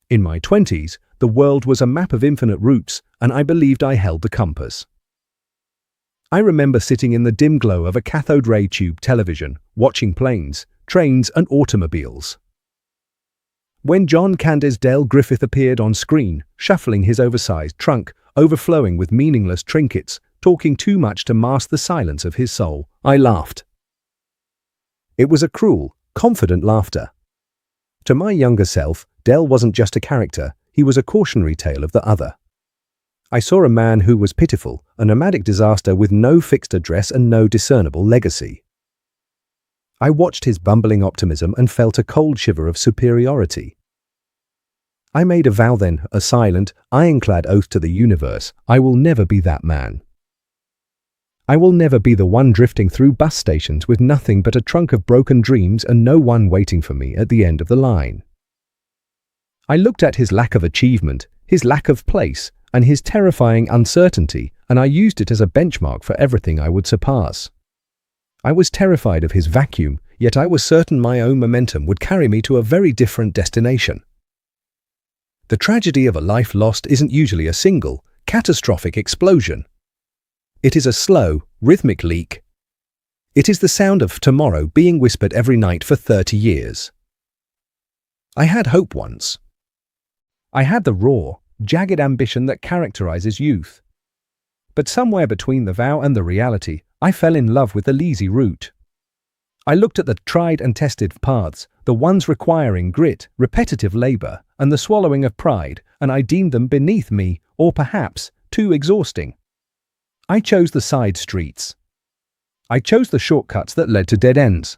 In my 20s, the world was a map of infinite routes, and I believed I held the compass. I remember sitting in the dim glow of a cathode ray tube television, watching planes, trains, and automobiles. When John Candy's Dale Griffith appeared on screen, shuffling his oversized trunk, overflowing with meaningless trinkets, talking too much to mask the silence of his soul, I laughed. It was a cruel, confident laughter. To my younger self, Dale wasn't just a character, he was a cautionary tale of the other. I saw a man who was pitiful, a nomadic disaster with no fixed address and no discernible legacy. I watched his bumbling optimism and felt a cold shiver of superiority. I made a vow then, a silent, ironclad oath to the universe, I will never be that man. I will never be the one drifting through bus stations with nothing but a trunk of broken dreams and no one waiting for me at the end of the line. I looked at his lack of achievement, his lack of place, and his terrifying uncertainty, and I used it as a benchmark for everything I would surpass. I was terrified of his vacuum, yet I was certain my own momentum would carry me to a very different destination. The tragedy of a life lost isn't usually a single, catastrophic explosion. It is a slow, rhythmic leak. It is the sound of tomorrow being whispered every night for 30 years. I had hope once. I had the raw, jagged ambition that characterizes youth. But somewhere between the vow and the reality, I fell in love with the lazy route. I looked at the tried and tested paths, the ones requiring grit, repetitive labor, and the swallowing of pride, and I deemed them beneath me, or perhaps too exhausting. I chose the side streets. I chose the shortcuts that led to dead ends.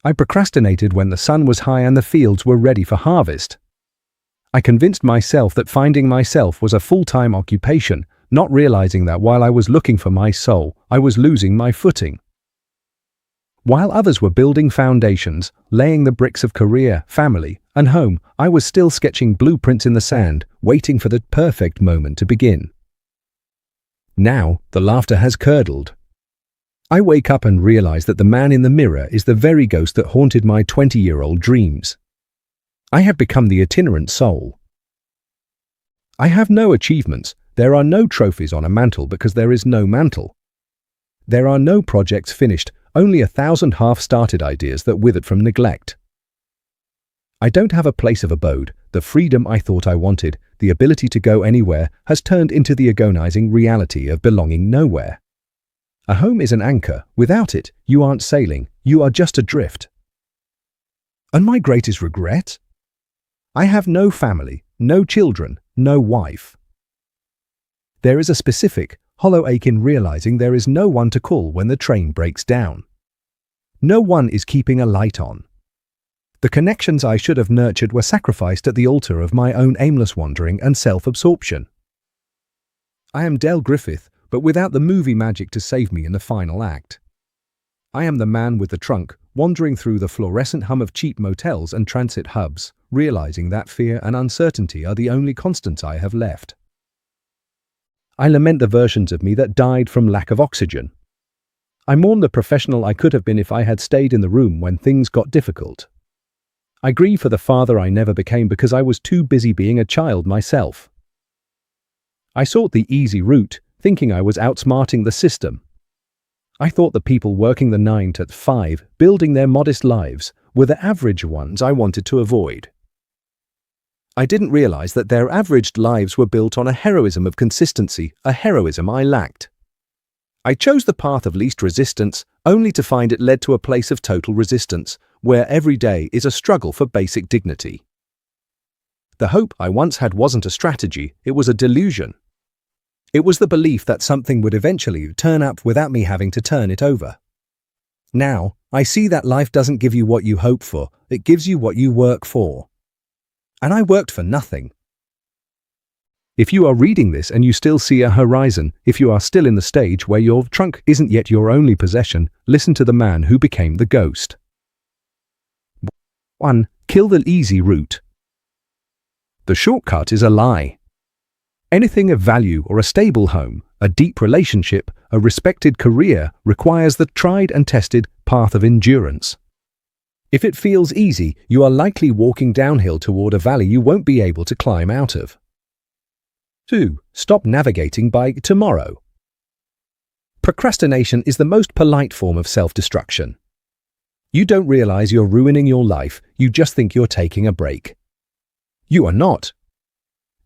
I procrastinated when the sun was high and the fields were ready for harvest. I convinced myself that finding myself was a full-time occupation, not realizing that while I was looking for my soul, I was losing my footing. While others were building foundations, laying the bricks of career, family, and home, I was still sketching blueprints in the sand, waiting for the perfect moment to begin. Now, the laughter has curdled. I wake up and realize that the man in the mirror is the very ghost that haunted my 20-year-old dreams. I have become the itinerant soul. I have no achievements. There are no trophies on a mantle because there is no mantle. There are no projects finished, only 1,000 half-started ideas that withered from neglect. I don't have a place of abode. The freedom I thought I wanted, the ability to go anywhere, has turned into the agonizing reality of belonging nowhere. A home is an anchor. Without it, you aren't sailing, you are just adrift. And my greatest regret? I have no family, no children, no wife. There is a specific, hollow ache in realizing there is no one to call when the train breaks down. No one is keeping a light on. The connections I should have nurtured were sacrificed at the altar of my own aimless wandering and self-absorption. I am Dale Griffith, but without the movie magic to save me in the final act. I am the man with the trunk, wandering through the fluorescent hum of cheap motels and transit hubs, realizing that fear and uncertainty are the only constants I have left. I lament the versions of me that died from lack of oxygen. I mourn the professional I could have been if I had stayed in the room when things got difficult. I grieve for the father I never became because I was too busy being a child myself. I sought the easy route, thinking I was outsmarting the system. I thought the people working the 9 to 5, building their modest lives, were the average ones I wanted to avoid. I didn't realize that their averaged lives were built on a heroism of consistency, a heroism I lacked. I chose the path of least resistance, only to find it led to a place of total resistance, where every day is a struggle for basic dignity. The hope I once had wasn't a strategy, it was a delusion. It was the belief that something would eventually turn up without me having to turn it over. Now, I see that life doesn't give you what you hope for, it gives you what you work for. And I worked for nothing. If you are reading this and you still see a horizon, if you are still in the stage where your trunk isn't yet your only possession, listen to the man who became the ghost. 1. Kill the easy route. The shortcut is a lie. Anything of value or a stable home, a deep relationship, a respected career requires the tried and tested path of endurance. If it feels easy, you are likely walking downhill toward a valley you won't be able to climb out of. 2. Stop navigating by tomorrow. Procrastination is the most polite form of self-destruction. You don't realize you're ruining your life, you just think you're taking a break. You are not.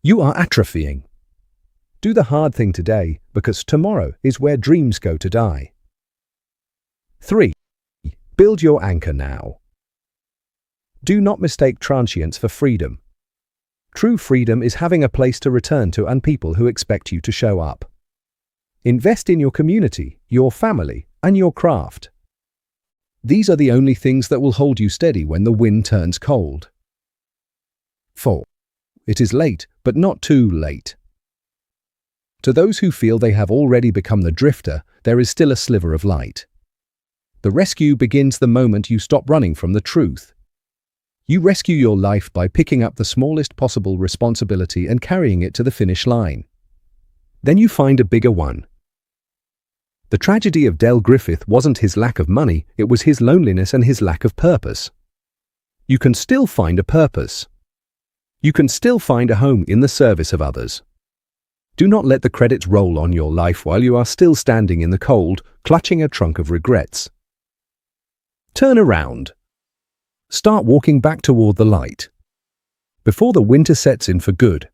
You are atrophying. Do the hard thing today, because tomorrow is where dreams go to die. 3. Build your anchor now. Do not mistake transience for freedom. True freedom is having a place to return to and people who expect you to show up. Invest in your community, your family, and your craft. These are the only things that will hold you steady when the wind turns cold. 4. It is late, but not too late. To those who feel they have already become the drifter, there is still a sliver of light. The rescue begins the moment you stop running from the truth. You rescue your life by picking up the smallest possible responsibility and carrying it to the finish line. Then you find a bigger one. The tragedy of Griffith wasn't his lack of money, it was his loneliness and his lack of purpose. You can still find a purpose. You can still find a home in the service of others. Do not let the credits roll on your life while you are still standing in the cold, clutching a trunk of regrets. Turn around. Start walking back toward the light. Before the winter sets in for good,